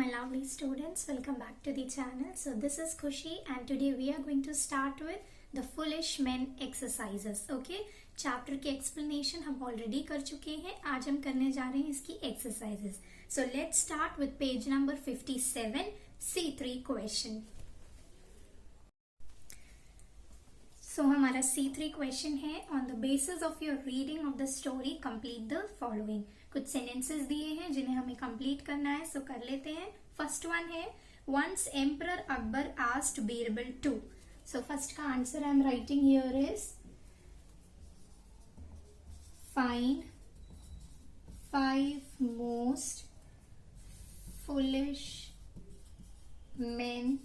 my lovely students, welcome back to the channel. So this is Khushi and today we are going to start with the foolish men exercises. Okay, chapter की explanation हम already कर चुके हैं. आज हम करने जा रहे हैं इसकी exercises. So let's start with page number 57, C3 question. So हमारा C3 question है on the basis of your reading of the story complete the following. कुछ सेंटेंसेस दिए हैं जिन्हें हमें कंप्लीट करना है, सो कर लेते हैं. फर्स्ट वन है once emperor Akbar asked Birbal to. So first का answer I am writing here is find 5 most foolish men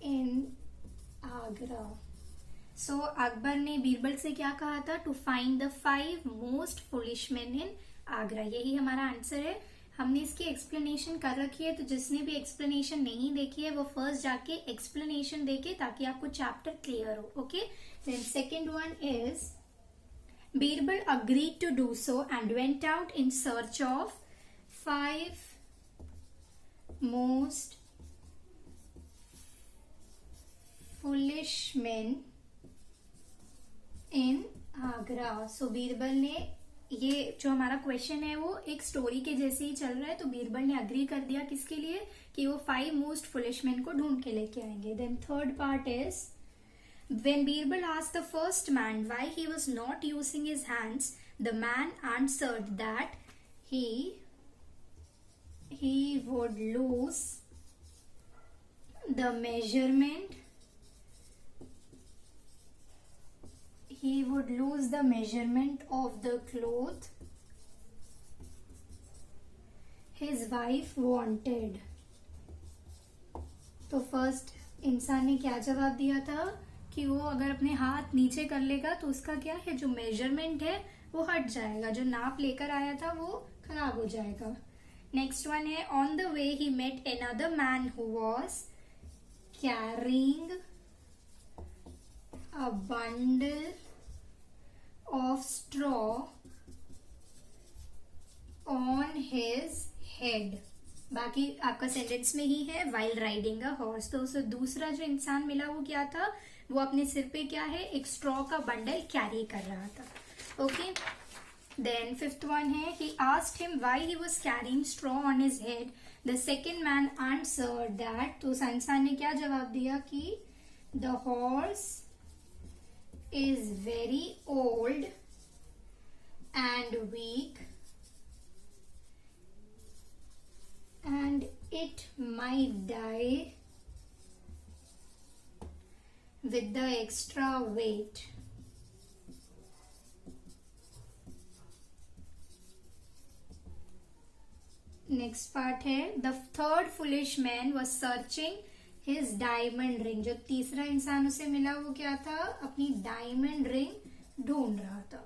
in Agra. So Akbar ने बीरबल से क्या कहा था? To find the 5 most foolish men in Agra. यही हमारा आंसर है. हमने इसकी एक्सप्लेनेशन कर रखी है, तो जिसने भी एक्सप्लेनेशन नहीं देखी है वो फर्स्ट जाके एक्सप्लेनेशन देखे ताकि आपको चैप्टर क्लियर हो. Okay, then second one is Birbal agreed to do so and went out in search of 5 most foolish men in Agra. So Birbal ने, ये जो हमारा क्वेश्चन है वो एक स्टोरी के जैसे ही चल रहा है, तो बीरबल ने अग्री कर दिया किसके लिए? कि वो 5 मोस्ट फुलिश मैन को ढूंढ के लेके आएंगे. Then third part is when Birbal asked the first man why he was not using his hands, the man answered that he would lose the measurement he would lose the measurement of the cloth his wife wanted. तो first इंसान ने क्या जवाब दिया था? कि वो अगर अपने हाथ नीचे कर लेगा तो उसका क्या है, जो मेजरमेंट है वो हट जाएगा, जो नाप लेकर आया था वो खराब हो जाएगा. नेक्स्ट वन है on the way he met another man who was carrying a bundle of straw on his head. बाकी आपका सेंटेंस में ही है while riding a horse. तो उसे दूसरा जो इंसान मिला वो क्या था? वो अपने सिर पे क्या है, एक स्ट्रॉ का बंडल कैरी कर रहा था. ओके, देन फिफ्थ वन है he asked him why he was carrying straw on his head. The second man answered that. तो उस इंसान ने क्या जवाब दिया? कि the horse is very old and weak and it might die with the extra weight. Next part है the third foolish man was searching his diamond ring. जो तीसरा इंसान उसे मिला वो क्या था? अपनी डायमंड रिंग ढूंढ रहा था.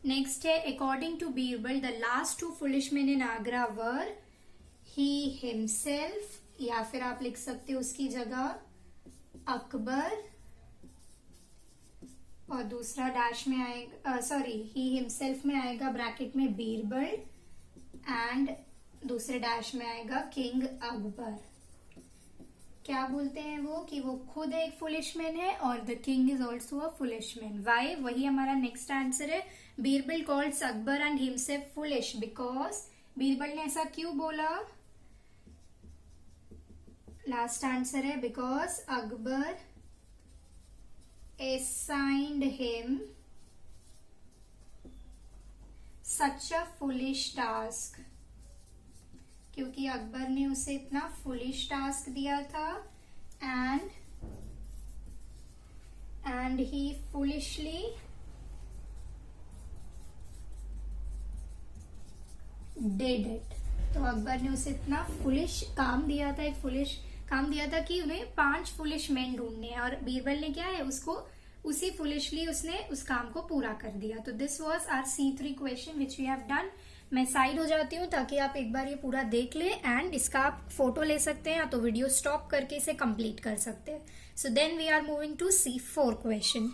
नेक्स्ट है according to Birbal the last 2 foolish man in Agra were he himself, या फिर आप लिख सकते हो उसकी जगह अकबर, और दूसरा डैश में आएगा, सॉरी ही हिमसेल्फ में आएगा ब्रैकेट में बीरबल, एंड दूसरे डैश में आएगा किंग अकबर. क्या बोलते हैं वो? कि वो खुद एक फुलिश मैन है और the king is also a foolish man. Why? वही हमारा नेक्स्ट आंसर है. Birbal calls Akbar and himself foolish because, Birbal ने ऐसा क्यों बोला? लास्ट आंसर है because Akbar assigned him such a foolish task. क्योंकि अकबर ने उसे इतना फुलिश टास्क दिया था, and he foolishly did it. तो अकबर ने उसे इतना फुलिश काम दिया था, एक फुलिश काम दिया था कि उन्हें 5 फुलिश मैन ढूंढने हैं, और बीरबल ने क्या है, उसको उसी फुलिशली उसने उस काम को पूरा कर दिया. तो this was our C3 question which we have done. मैं साइड हो जाती हूँ ताकि आप एक बार ये पूरा देख ले, एंड इसका आप फोटो ले सकते हैं या तो वीडियो स्टॉप करके इसे कंप्लीट कर सकते हैं. So then we are moving to C4 question.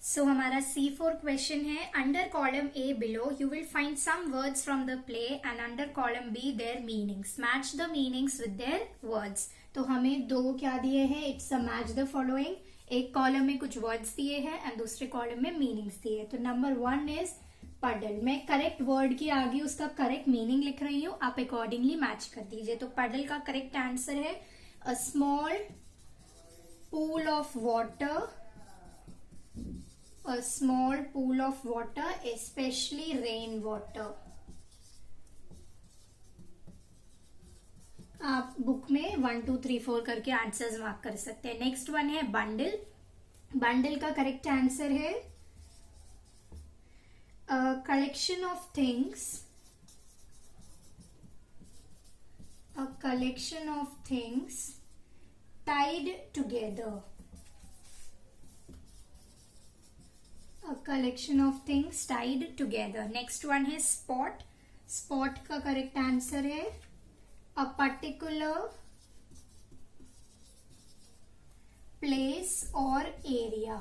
सो हमारा C4 क्वेश्चन है, under column A below you will find some words from the play and under column B their meanings, match the meanings with their words. तो हमें दो क्या दिए हैं, it's a match the following. एक column में कुछ वर्ड्स दिए हैं एंड दूसरे कॉलम में मीनिंग्स दिए हैं। तो नंबर 1 इज पडल। मैं करेक्ट वर्ड के आगे उसका करेक्ट मीनिंग लिख रही हूँ, आप अकॉर्डिंगली मैच कर दीजिए। तो पडल का करेक्ट आंसर है a small pool of water, a small pool of water, especially rain water। आप बुक में 1 2 3 4 करके आंसर्स मार्क कर सकते हैं। नेक्स्ट वन है बंडल। बंडल का करेक्ट आंसर है collection of things, a collection of things tied together, a collection of things tied together। Next one है spot। spot का करेक्ट आंसर है a particular place or area,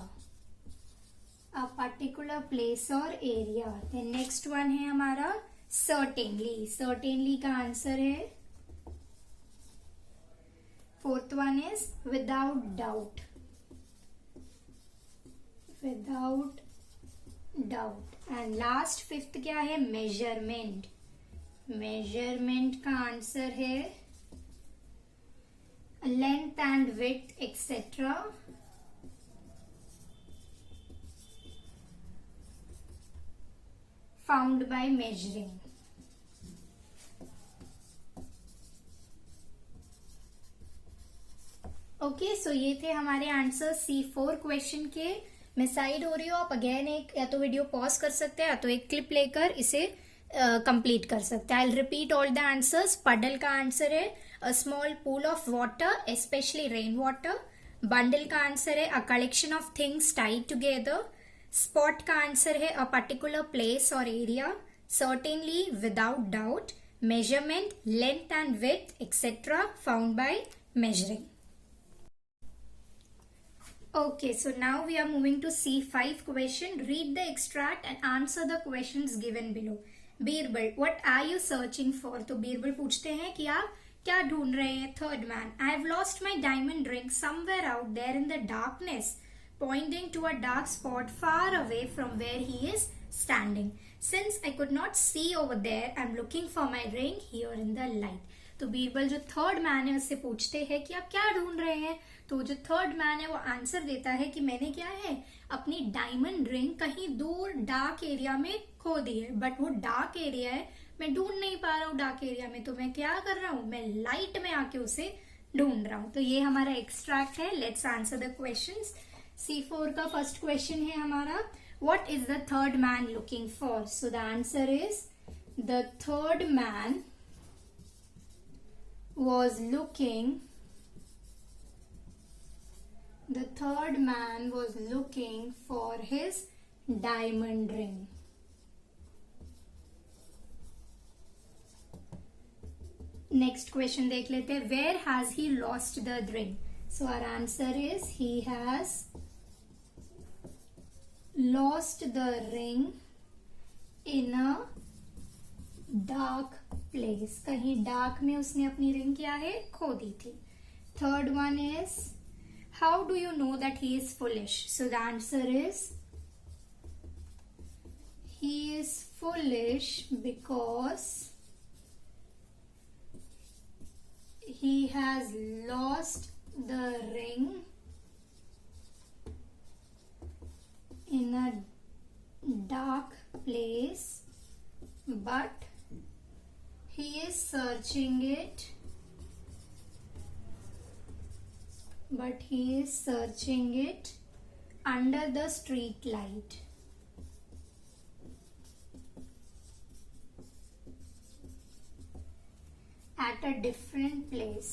a particular place or area। then next one है हमारा certainly। certainly का answer है, fourth one is without doubt, without doubt. And last fifth क्या है, measurement. Measurement का answer है length and width etcetera, found by measuring. Okay, so ये थे हमारे आंसर C4 क्वेश्चन के। मैं साइड हो रही हूँ, आप अगेन एक या तो वीडियो पॉज कर सकते हैं या तो एक क्लिप लेकर इसे कंप्लीट कर सकते हैं। I will repeat all the answers. पडल का आंसर है a small pool of water specially rain water. Bundle का आंसर है a collection of things Tide together. Spot का आंसर है अ पर्टिकुलर प्लेस और area. Certainly, without doubt. Measurement, length and width etcetera, found by measuring. Okay, so now we are moving to C5 question. Read the extract and answer the questions given below. Birbal, what are you searching for? तो बीरबल पूछते हैं कि आप क्या ढूंढ रहे हैं। Third man, I have lost my diamond ring somewhere out there in the darkness, pointing to a dark spot far away from where he is standing. Since I could not see over there, I am looking for my ring here in the light. तो बीरबल जो third man है उससे पूछते हैं कि आप क्या ढूंढ रहे हैं। तो जो थर्ड मैन है वो आंसर देता है कि मैंने क्या है, अपनी डायमंड रिंग कहीं दूर डार्क एरिया में खो दी है, बट वो डार्क एरिया है, मैं ढूंढ नहीं पा रहा हूँ डार्क एरिया में। तो मैं क्या कर रहा हूँ, मैं लाइट में आके उसे ढूंढ रहा हूँ। तो ये हमारा एक्सट्रैक्ट है। Let's answer the questions. C4 का फर्स्ट क्वेश्चन है हमारा, what is the third man looking for? So the answer is the third man was looking for his diamond ring। Next question देख लेते हैं, where has he lost the ring? So our answer is he has lost the ring in a dark place. कहीं dark में उसने अपनी ring क्या है, खो दी थी। Third one is how do you know that he is foolish? So the answer is he is foolish because he has lost the ring in a dark place, but he is searching it, under the street light। at a different place।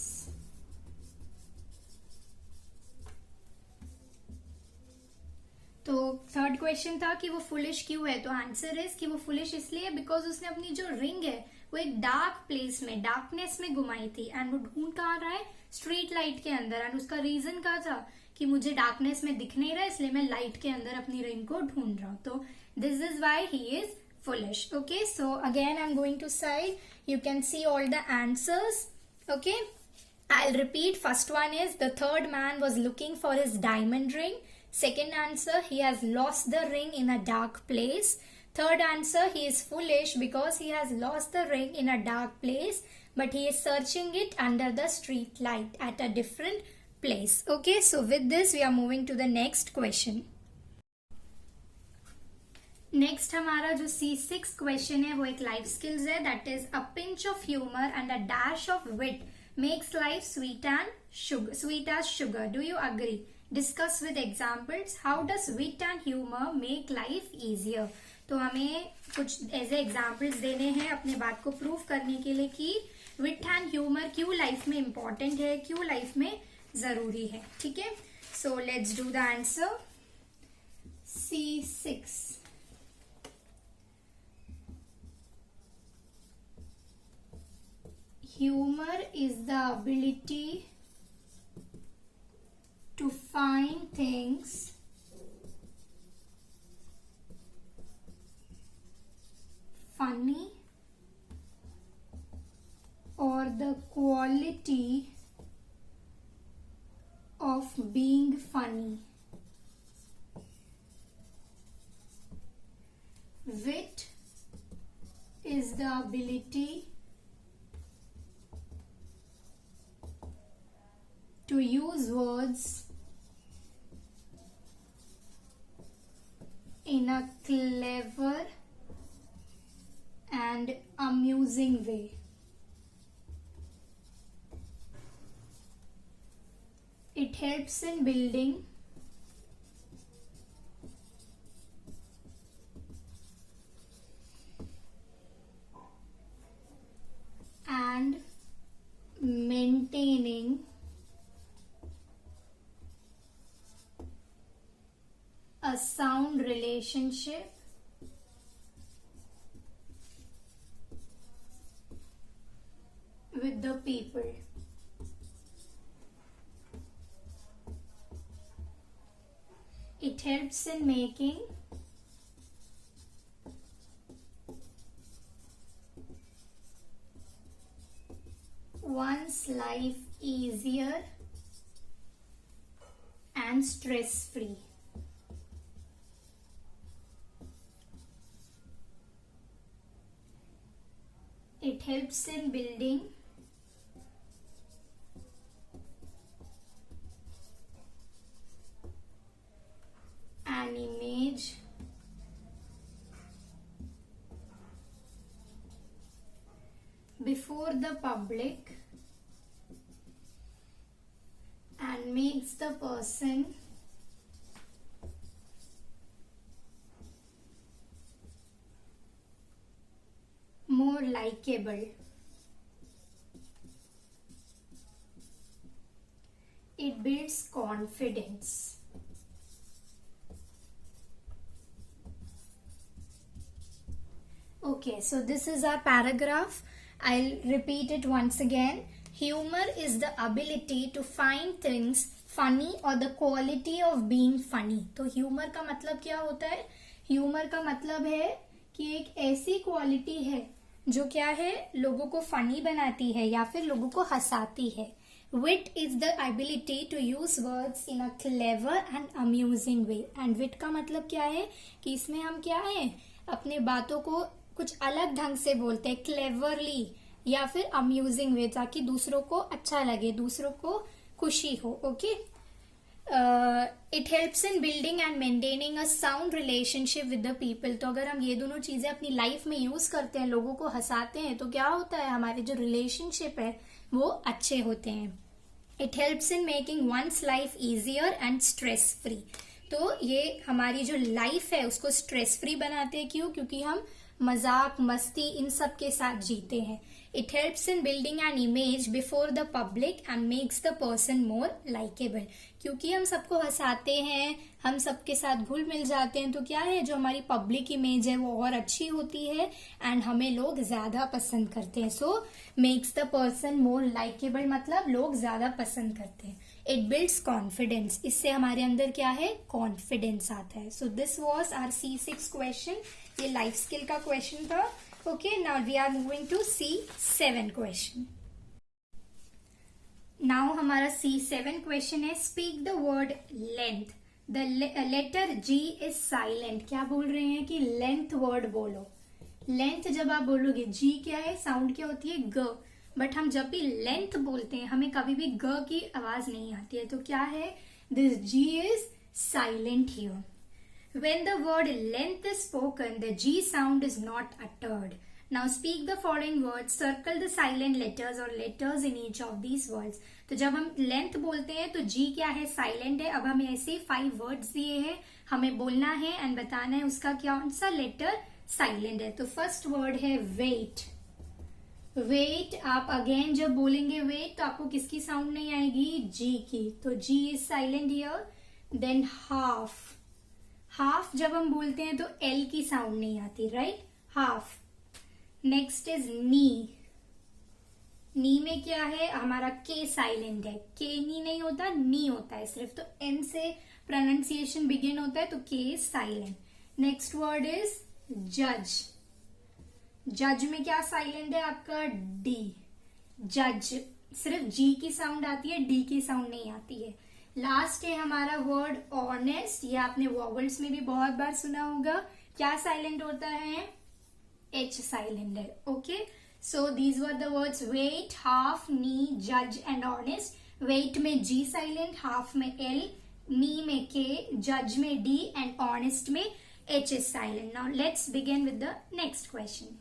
तो third question था कि वो foolish क्यों है, तो answer is कि वो foolish इसलिए बिकॉज उसने अपनी जो रिंग है वो एक डार्क प्लेस में, डार्कनेस में घुमाई थी, एंड वो ढूंढ कहाँ रहा है, स्ट्रीट लाइट के अंदर। एंड उसका रीजन क्या था कि मुझे डार्कनेस में दिख नहीं रहा, इसलिए मैं लाइट के अंदर अपनी रिंग को ढूंढ रहा हूं. तो this is why he is foolish. Okay, so again I'm going to say, you can see all the answers. Okay, I'll repeat. First one is, the third man was looking for his diamond ring. Second answer, he has lost the ring in a dark place. Third answer, he is foolish because he has lost the ring in a dark place, but he is searching it under the street light at a different place. Okay, so with this we are moving to the next question. Next हमारा जो C6 question है वो एक life skills है. That is, a pinch of humour and a dash of wit makes life sweet as sugar. Do you agree? Discuss with examples. How does wit and humour make life easier? तो हमें कुछ ऐसे examples देने हैं अपने बात को prove करने के लिए कि विट एंड ह्यूमर क्यों लाइफ में इंपॉर्टेंट है, क्यों लाइफ में जरूरी है. ठीक है, so let's do the answer. C6. Humor is the ability to find things funny or the quality of being funny. Wit is the ability to use words in a clever and amusing way. It helps in building and maintaining a sound relationship with the people. It helps in making one's life easier and stress-free. It helps in building an image before the public and makes the person more likable. It builds confidence. Okay, so this is our paragraph. I'll repeat it once again. Humor is the ability to find things funny or the quality of being funny. तो humor का मतलब क्या होता है? Humor का मतलब है कि एक ऐसी क्वालिटी है जो क्या है, लोगों को फनी बनाती है या फिर लोगों को हंसाती है. Wit is the ability to use words in a clever and amusing way. And wit का मतलब क्या है कि इसमें हम क्या है, अपने बातों को कुछ अलग ढंग से बोलते हैं, क्लेवरली या फिर अम्यूजिंग वे, ताकि दूसरों को अच्छा लगे, दूसरों को खुशी हो. Okay, it helps in building and maintaining a sound relationship with the people. तो अगर हम ये दोनों चीजें अपनी लाइफ में यूज करते हैं, लोगों को हंसाते हैं, तो क्या होता है, हमारे जो रिलेशनशिप है वो अच्छे होते हैं. It helps in making one's life easier and stress free. तो ये हमारी जो लाइफ है उसको स्ट्रेस फ्री बनाते हैं. क्यों? क्योंकि हम मजाक मस्ती इन सब के साथ जीते हैं. It helps in building an image before the public and makes the person more likeable. क्योंकि हम सबको हंसाते हैं, हम सबके साथ घुल मिल जाते हैं, तो क्या है, जो हमारी पब्लिक इमेज है वो और अच्छी होती है एंड हमें लोग ज्यादा पसंद करते हैं. So makes the person more likeable मतलब लोग ज्यादा पसंद करते हैं. इट बिल्ड्स कॉन्फिडेंस, इससे हमारे अंदर क्या है, कॉन्फिडेंस आता है. So this was our C6 question. ये लाइफ स्किल का क्वेश्चन था. Okay, now we are moving to C7 question. Now हमारा C7 क्वेश्चन है, speak the word length. The letter G is silent. क्या बोल रहे हैं कि लेंथ वर्ड बोलो. लेंथ जब आप बोलोगे, G क्या है, साउंड क्या होती है, ग. बट हम जब भी लेंथ बोलते हैं हमें कभी भी ग की आवाज नहीं आती है. तो क्या है, this G is silent here. When the word length is spoken, the G sound is not uttered. Now speak the following words. Circle the silent letters or letters in each of these words. तो जब हम length बोलते हैं तो G क्या है, silent है. अब हमें ऐसे 5 वर्ड्स दिए हैं, हमें बोलना है एंड बताना है उसका कौन सा लेटर साइलेंट है. तो फर्स्ट वर्ड है वेट. वेट, आप अगेन जब बोलेंगे वेट तो आपको किसकी साउंड नहीं आएगी, G की. तो G is silent here. Than half. Half जब हम बोलते हैं तो L की साउंड नहीं आती, राइट, हाफ. नेक्स्ट इज नी. नी में क्या है, हमारा K साइलेंट है. K नी नहीं होता, नी होता है सिर्फ. तो N से प्रोनाउंसिएशन बिगिन होता है तो K is silent. Next word is जज. जज में क्या साइलेंट है आपका, D. जज सिर्फ G की साउंड आती है, D की साउंड नहीं आती है. लास्ट है हमारा वर्ड ऑनेस्ट. ये आपने वॉवल्स में भी बहुत बार सुना होगा. क्या साइलेंट होता है, H साइलेंट है. Okay, so these were the words weight, half, knee, जज एंड ऑनेस्ट. वेट में G साइलेंट, हाफ में L, नी में K, जज में D एंड ऑनेस्ट में H is silent. Now let's begin with the next question.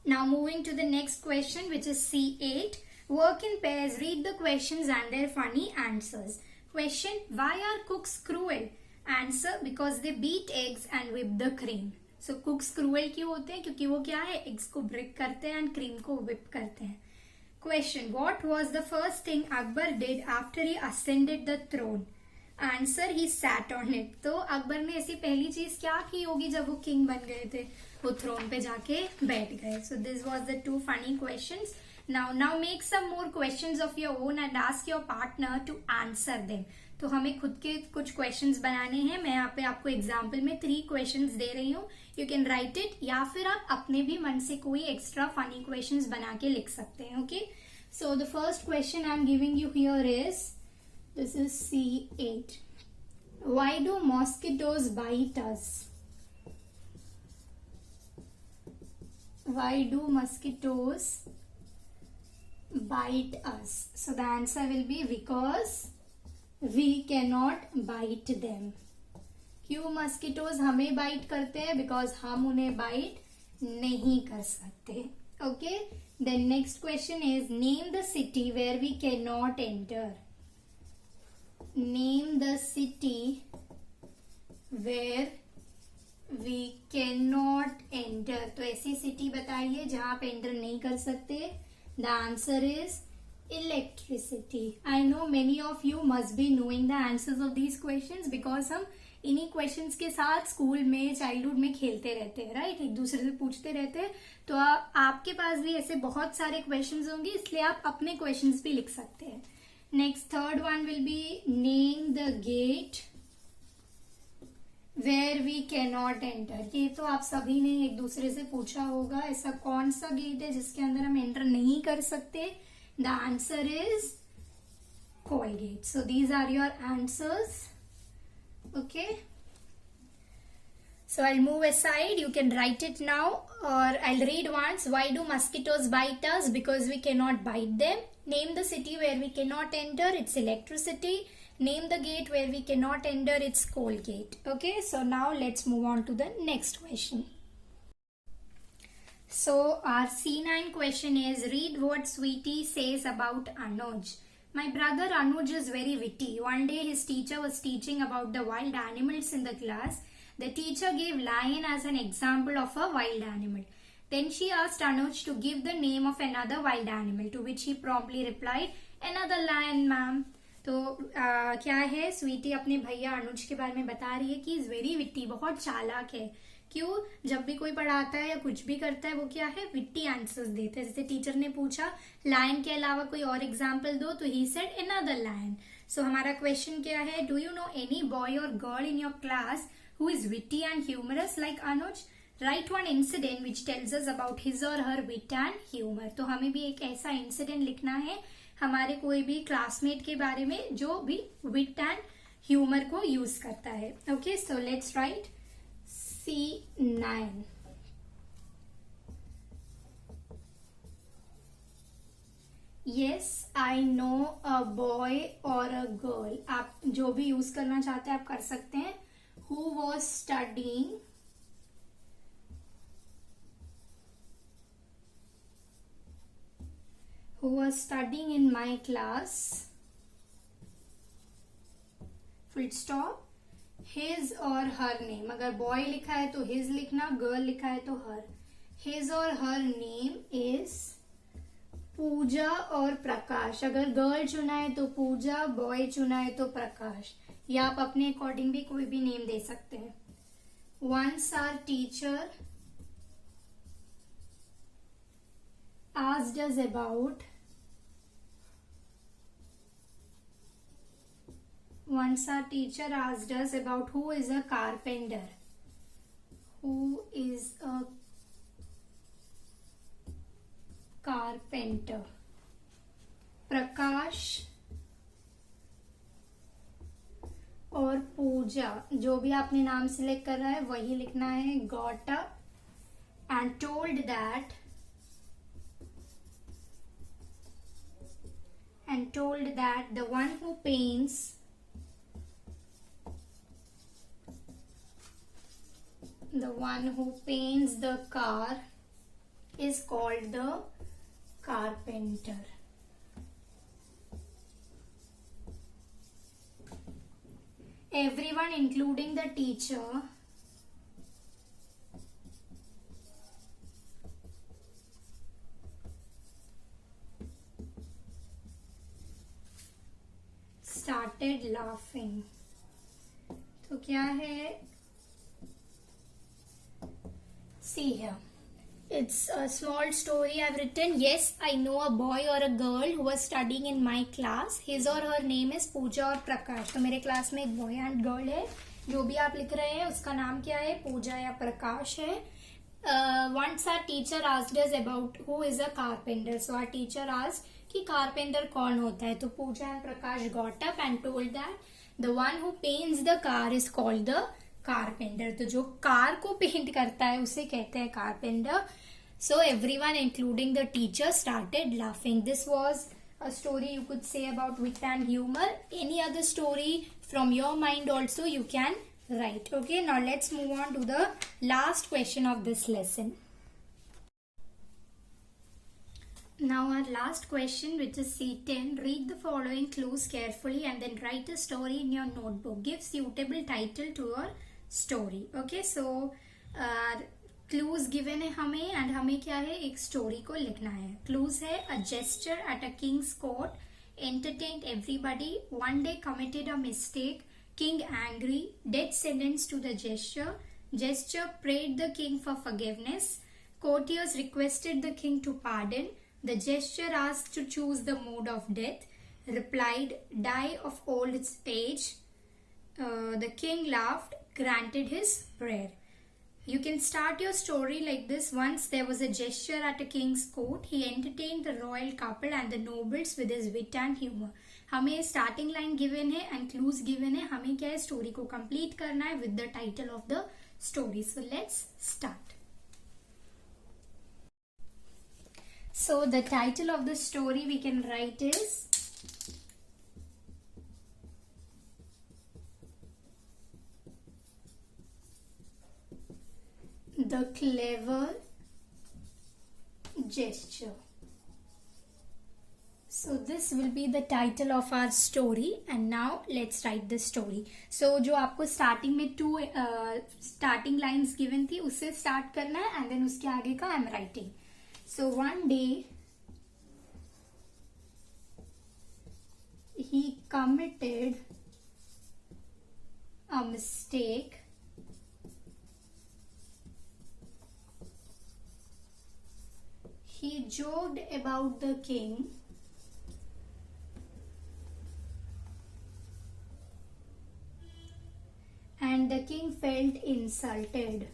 Now moving to the next question, which is C8. Work in pairs, read the questions and their funny answers. Question, why are cooks cruel? Answer, because they beat eggs and whip the cream. So cooks cruel क्यों होते हैं, क्योंकि वो क्या है, eggs को break करते हैं and cream को whip करते हैं. Question, what was the first thing Akbar did after he ascended the throne? Answer, he sat on it. तो अकबर ने ऐसी पहली चीज क्या की होगी जब वो किंग बन गए थे, वो थ्रोन पे जाके बैठ गए. So this was the 2 funny questions. Now make some more questions of your own and ask your partner to answer them. तो हमें खुद के कुछ क्वेश्चंस बनाने हैं. मैं यहाँ पे आपको एग्जाम्पल में 3 क्वेश्चंस दे रही हूँ. यू कैन राइट इट, या फिर आप अपने भी मन से कोई एक्स्ट्रा फनी क्वेश्चंस बना के लिख सकते हैं. Okay, so the first question I am giving you here is, this is C8. Why do mosquitoes bite us? Why do mosquitoes bite us? So the answer will be because we cannot bite them. क्यों mosquitoes हमें bite करते हैं? Because हम उन्हें bite नहीं कर सकते. Okay. Then next question is, name the city where we cannot enter. Name the city where we cannot enter. तो ऐसी सिटी बताइए जहां आप एंटर नहीं कर सकते. The answer is electricity. I know many of you must be knowing the answers of these questions because हम इन्हीं क्वेश्चंस के साथ स्कूल में, चाइल्डहुड में खेलते रहते हैं, राइट, एक दूसरे से पूछते रहते हैं. तो आपके पास भी ऐसे बहुत सारे क्वेश्चंस होंगे, इसलिए आप अपने क्वेश्चंस भी लिख सकते हैं. Next, third one will be name the gate where we cannot enter. ये तो आप सभी ने एक दूसरे से पूछा होगा, ऐसा कौन सा गेट है जिसके अंदर हम एंटर नहीं कर सकते. The answer is Colgate. So these are your answers. Okay. So I'll move aside. You can write it now, or I'll read once. Why do mosquitoes bite us? Because we cannot bite them. Name the city where we cannot enter. It's electricity. Name the gate where we cannot enter. It's Colgate. Okay. So now let's move on to the next question. So our C9 question is, read what Sweetie says about Anuj. My brother Anuj is very witty. One day his teacher was teaching about the wild animals in the class. The teacher gave lion as an example of a wild animal. Then she asked Anuj to give the name of another wild animal, to which he promptly replied, another lion, ma'am. तो क्या है, स्वीटी अपने भैया अनुज के बारे में बता रही है कि इज वेरी विट्टी, बहुत चालाक है। क्यों? जब भी कोई पढ़ाता है या कुछ भी करता है वो क्या है, विट्टी आंसर्स देते हैं। जैसे टीचर ने पूछा लायन के अलावा कोई और एग्जाम्पल दो, तो he said another lion. So हमारा क्वेश्चन क्या है, do you know any boy or girl in your class who is witty and humorous like Anuj? Write one incident which tells us about his or her wit and humor. तो हमें भी एक ऐसा incident लिखना है हमारे कोई भी क्लासमेट के बारे में जो भी विट एंड ह्यूमर को यूज करता है। Okay, so let's write C9. Yes, I know a boy or a girl. आप जो भी यूज करना चाहते हैं आप कर सकते हैं। Who was studying in my class, full stop, his or her name। अगर boy लिखा है तो his लिखना, girl लिखा है तो her। his or her name is पूजा और प्रकाश। अगर गर्ल चुना है तो पूजा, बॉय चुना है तो प्रकाश, या आप अपने अकॉर्डिंग भी कोई भी नेम दे सकते हैं। Once our teacher asked us about who is a carpenter. Who is a carpenter? प्रकाश और पूजा, जो भी आपने नाम सिलेक्ट कर रहा है वही लिखना है। got up and told that the one who paints the car is called the carpenter. Everyone, including the teacher, started laughing. तो क्या है, see here, it's a small story I've written. Yes, I know a boy or a girl who was studying in my class. His or her name is पूजा और प्रकाश। तो मेरे class में एक boy and girl है, जो भी आप लिख रहे हैं उसका नाम क्या है, पूजा या प्रकाश है। Once our teacher asked us about who is a carpenter. So our teacher asked कि कारपेंटर कौन होता है, तो Puja and Prakash got up and told that the one who paints the car is called the carpenter. तो जो car को paint करता है उसे कहते हैं carpenter. So everyone including the teacher started laughing. This was a story you could say about wit and humour. Any other story from your mind also you can write. Okay, now let's move on to the last question of this lesson. Now our last question, which is C10. Read the following clues carefully and then write a story in your notebook. Give suitable title to your story. Okay, so clues given है हमें and हमें क्या है, एक story को लिखना है। Clues है a gesture at a king's court entertained everybody. One day committed a mistake. King angry. Death sentence to the gesture. Gesture prayed the king for forgiveness. Courtiers requested the king to pardon. The gesture asked to choose the mode of death. Replied, die of old age. The king laughed, granted his prayer. You can start your story like this. Once there was a gesture at a king's court. He entertained the royal couple and the nobles with his wit and humor. हमें starting line given है and clues given है. हमें क्या है, story को complete करना है with the title of the story. So let's start. So the title of the story we can write is The Clever Gesture. So this will be the title of our story and now let's write the story. So जो आपको starting में two starting lines given थी उससे start करना है and then उसके आगे का I'm writing. So one day he committed a mistake he joked about the king and the king felt insulted.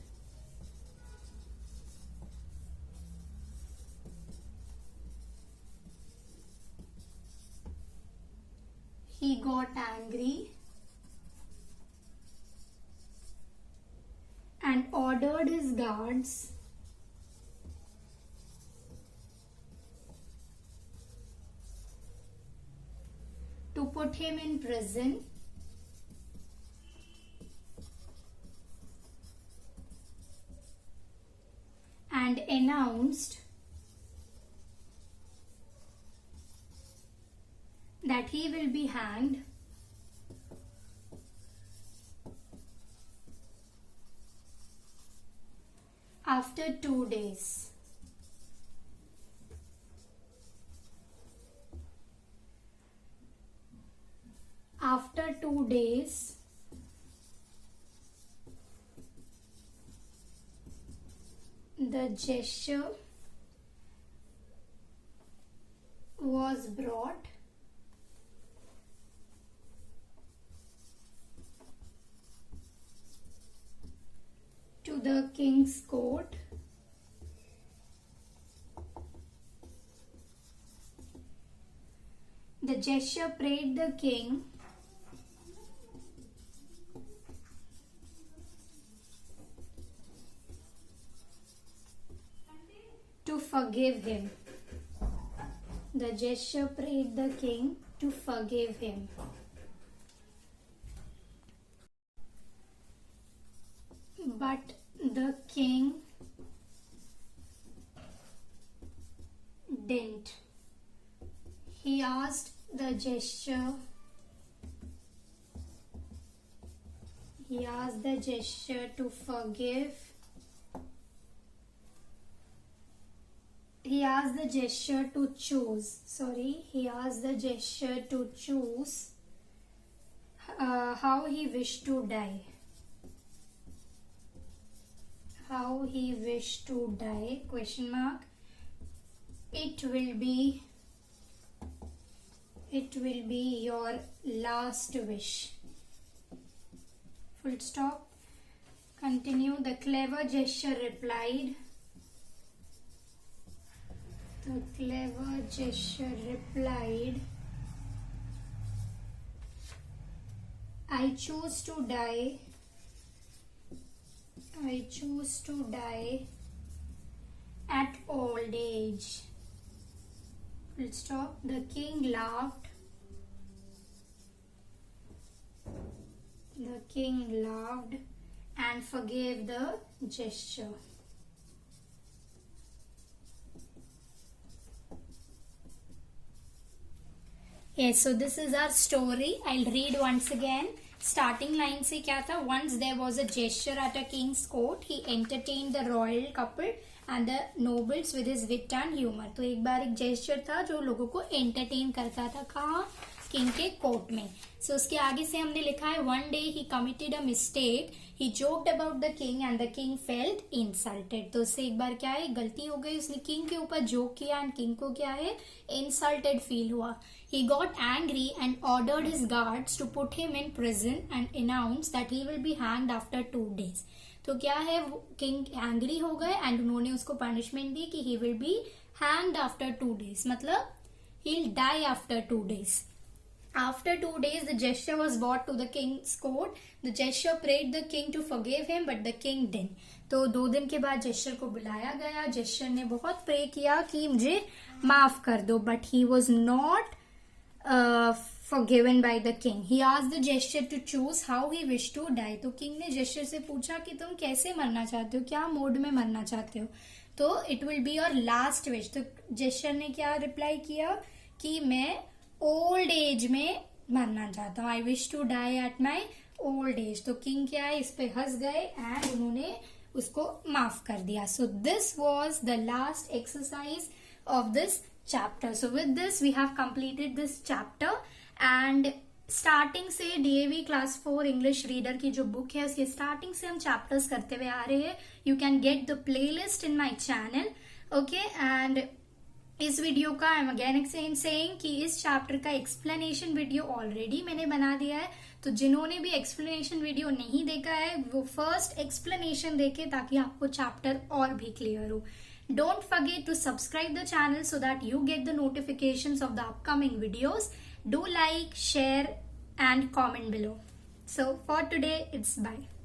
He got angry and ordered his guards to put him in prison and announced that he will be hanged after 2 days. After 2 days, the gesture was brought to the king's court The gesture prayed the king to forgive him. The gesture prayed the king to forgive him. But the king didn't. He asked the gesture to forgive. He asked the gesture to choose. He asked the gesture to choose how he wished to die. How he wished to die? Question mark. It will be your last wish. Full stop. Continue. The clever gesture replied. I choose to die at old age. Full stop. The king laughed. And forgave the gesture. Yes, so this is our story. I'll read once again. Starting line से क्या था? Once there was a gesture at a king's court. He entertained the royal couple and the nobles with his wit and humor. तो एक बार एक gesture था जो लोगों को entertain करता था. कहाँ? किंग के कोर्ट में. सो उसके आगे से हमने लिखा है one day he committed a mistake. He joked about the king and the king felt insulted. तो उससे एक बार क्या है, गलती हो गई, उसने किंग के ऊपर जोक किया एंड किंग को क्या है, इंसल्टेड फील हुआ. He got angry and ordered his guards to put him in prison and announced that he will be hanged after 2 days. तो क्या है, किंग एंग्री हो गए एंड उन्होंने उसको पनिशमेंट दी कि he will be hanged after 2 days. मतलब he'll die after 2 days. After 2 days, the gesture was brought to the king's court. The gesture prayed the king to forgive him, but the king didn't. तो 2 दिन के बाद gesture को बुलाया गया. Gesture ने बहुत प्रे किया कि मुझे माफ कर दो, but he was not forgiven by the king. He asked the gesture to choose how he wished to die. तो किंग ने जेस्चर से पूछा कि तुम कैसे मरना चाहते हो, क्या मोड में मरना चाहते हो. तो it will be your last wish. तो जेस्चर ने क्या रिप्लाई किया कि मैं ओल्ड एज में मरना चाहता हूँ. I wish to die at my old age. तो किंग क्या है, इस पे हंस गए एंड उन्होंने उसको माफ कर दिया. सो this was the last exercise of this chapter. So with this we have completed this chapter and starting से डीएवी क्लास 4 इंग्लिश रीडर की जो बुक है उसके स्टार्टिंग से हम चैप्टर्स करते हुए आ रहे हैं. You can get the playlist in my channel. Okay, and इस वीडियो का आई एम अगेन सेइंग कि इस चैप्टर का एक्सप्लेनेशन वीडियो ऑलरेडी मैंने बना दिया है. तो जिन्होंने भी एक्सप्लेनेशन वीडियो नहीं देखा है वो फर्स्ट एक्सप्लेनेशन देखे ताकि आपको चैप्टर और भी क्लियर हो. Don't forget to subscribe the channel so that you get the notifications of the upcoming videos. Do like, share and comment below. So for today, it's bye.